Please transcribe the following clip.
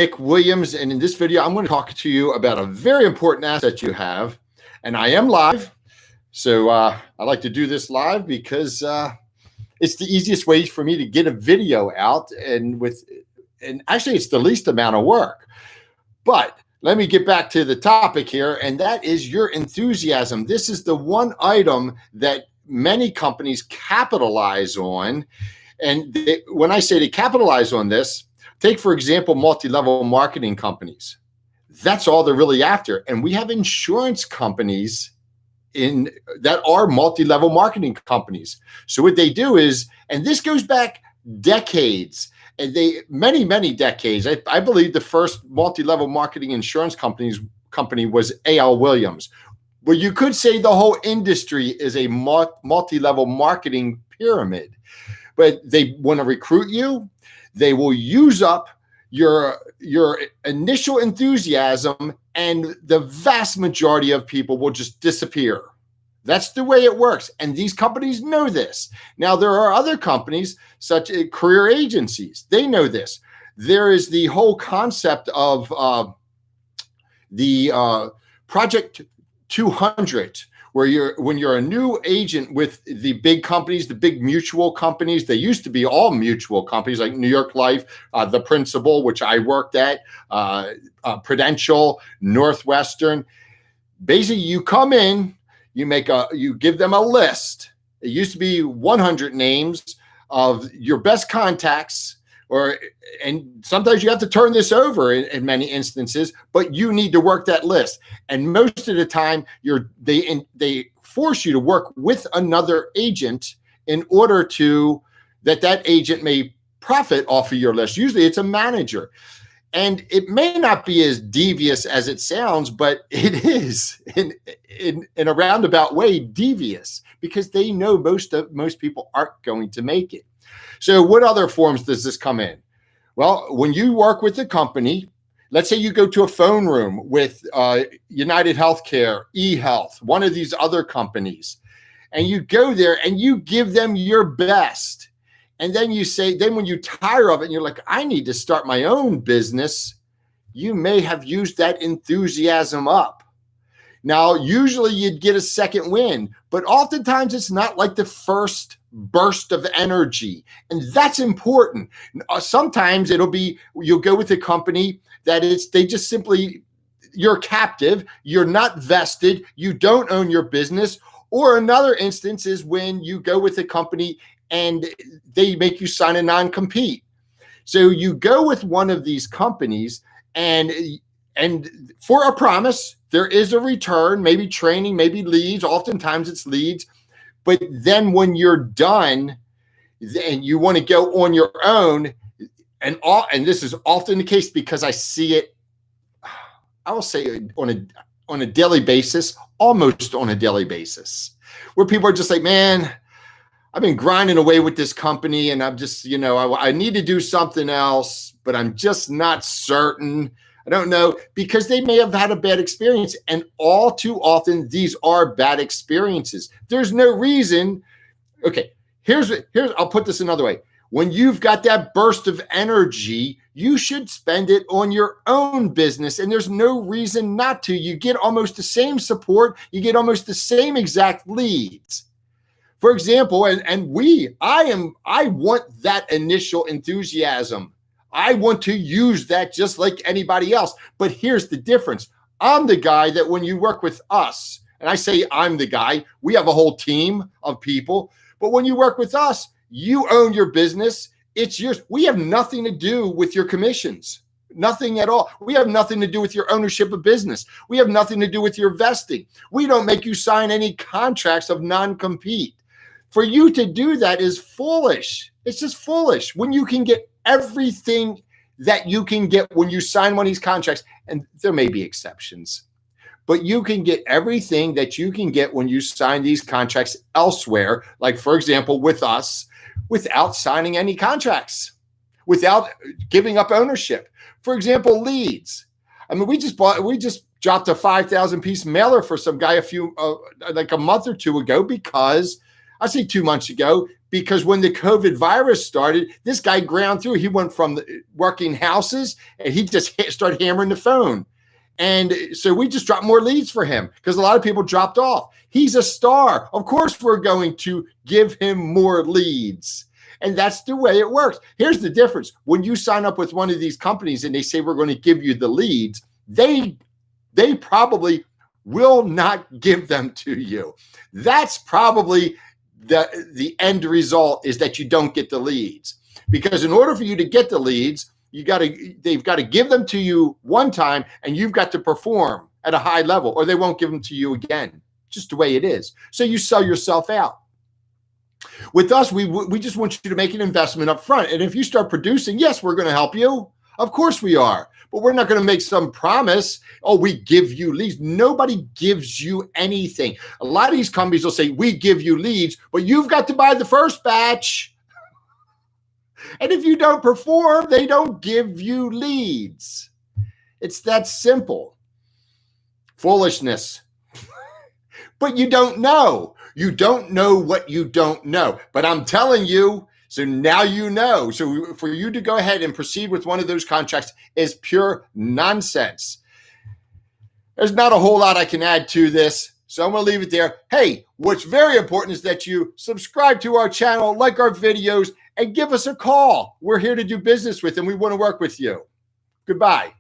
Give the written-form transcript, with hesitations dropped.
Nick Williams, and in this video, I'm going to talk to you about a very important asset you have, and I am live. So I like to do this live because it's the easiest way for me to get a video out, and actually it's the least amount of work. But let me get back to the topic here, and that is your enthusiasm. This is the one item that many companies capitalize on. And when I say they capitalize on this, take, for example, multi-level marketing companies. That's all they're really after. And we have insurance companies that are multi-level marketing companies. So what they do is, and this goes back decades, and many decades. I believe the first multi-level marketing insurance company was A.L. Williams. Well, you could say the whole industry is a multi-level marketing pyramid. But they want to recruit you. They will use up your initial enthusiasm, and the vast majority of people will just disappear. That's the way it works. And these companies know this. Now, there are other companies, such as career agencies. They know this. There is the whole concept of the Project 200, where when you're a new agent with the big companies, the big mutual companies, they used to be all mutual companies like New York Life, the Principal, which I worked at, Prudential, Northwestern. Basically, you come in, you give them a list. It used to be 100 names of your best contacts, and sometimes you have to turn this over in many instances, but you need to work that list. And most of the time, they force you to work with another agent in order that agent may profit off of your list. Usually it's a manager. And it may not be as devious as it sounds, but it is in a roundabout way devious, because they know most people aren't going to make it. So what other forms does this come in? Well, when you work with a company, let's say you go to a phone room with United Healthcare, eHealth, one of these other companies, and you go there and you give them your best. And then when you tire of it and you're like, I need to start my own business, you may have used that enthusiasm up. Now, usually you'd get a second win, but oftentimes it's not like the first burst of energy. And that's important. Sometimes you'll go with a company that they just simply, you're captive, you're not vested, you don't own your business. Or another instance is when you go with a company and they make you sign a non-compete. So you go with one of these companies, and for a promise, there is a return, maybe training, maybe leads. Oftentimes it's leads. But then when you're done and you want to go on your own, and this is often the case because I see it, I will say on a daily basis, almost on a daily basis, where people are just like, man, I've been grinding away with this company, and I'm just, I need to do something else, but I'm just not certain. I don't know, because they may have had a bad experience. And all too often, these are bad experiences. There's no reason. Okay, here's I'll put this another way. When you've got that burst of energy, you should spend it on your own business. And there's no reason not to. You get almost the same support. You get almost the same exact leads. For example, I want that initial enthusiasm. I want to use that just like anybody else. But here's the difference. I'm the guy that when you work with us, and I say I'm the guy, we have a whole team of people. But when you work with us, you own your business. It's yours. We have nothing to do with your commissions. Nothing at all. We have nothing to do with your ownership of business. We have nothing to do with your vesting. We don't make you sign any contracts of non-compete. For you to do that is foolish. It's just foolish when you can get everything that you can get when you sign one of these contracts. And there may be exceptions, but you can get everything that you can get when you sign these contracts elsewhere. Like, for example, with us, without signing any contracts, without giving up ownership. For example, leads. I mean, we just dropped a 5,000 piece mailer for some guy like a month or two ago, because I say 2 months ago, because when the COVID virus started, this guy ground through. He went from working houses and he just started hammering the phone. And so we just dropped more leads for him because a lot of people dropped off. He's a star. Of course, we're going to give him more leads. And that's the way it works. Here's the difference. When you sign up with one of these companies and they say, we're going to give you the leads, they probably will not give them to you. That's probably the end result, is that you don't get the leads. Because in order for you to get the leads, they've got to give them to you one time, and you've got to perform at a high level, or they won't give them to you again. Just the way it is. So you sell yourself out. With us, we just want you to make an investment up front. And if you start producing, yes, we're going to help you. Of course we are. But we're not going to make some promise. Oh, we give you leads. Nobody gives you anything. A lot of these companies will say, we give you leads, but you've got to buy the first batch. And if you don't perform, they don't give you leads. It's that simple. Foolishness. But you don't know. You don't know what you don't know. But I'm telling you, so now you know. So for you to go ahead and proceed with one of those contracts is pure nonsense. There's not a whole lot I can add to this, so I'm going to leave it there. Hey, what's very important is that you subscribe to our channel, like our videos, and give us a call. We're here to do business with, and we want to work with you. Goodbye.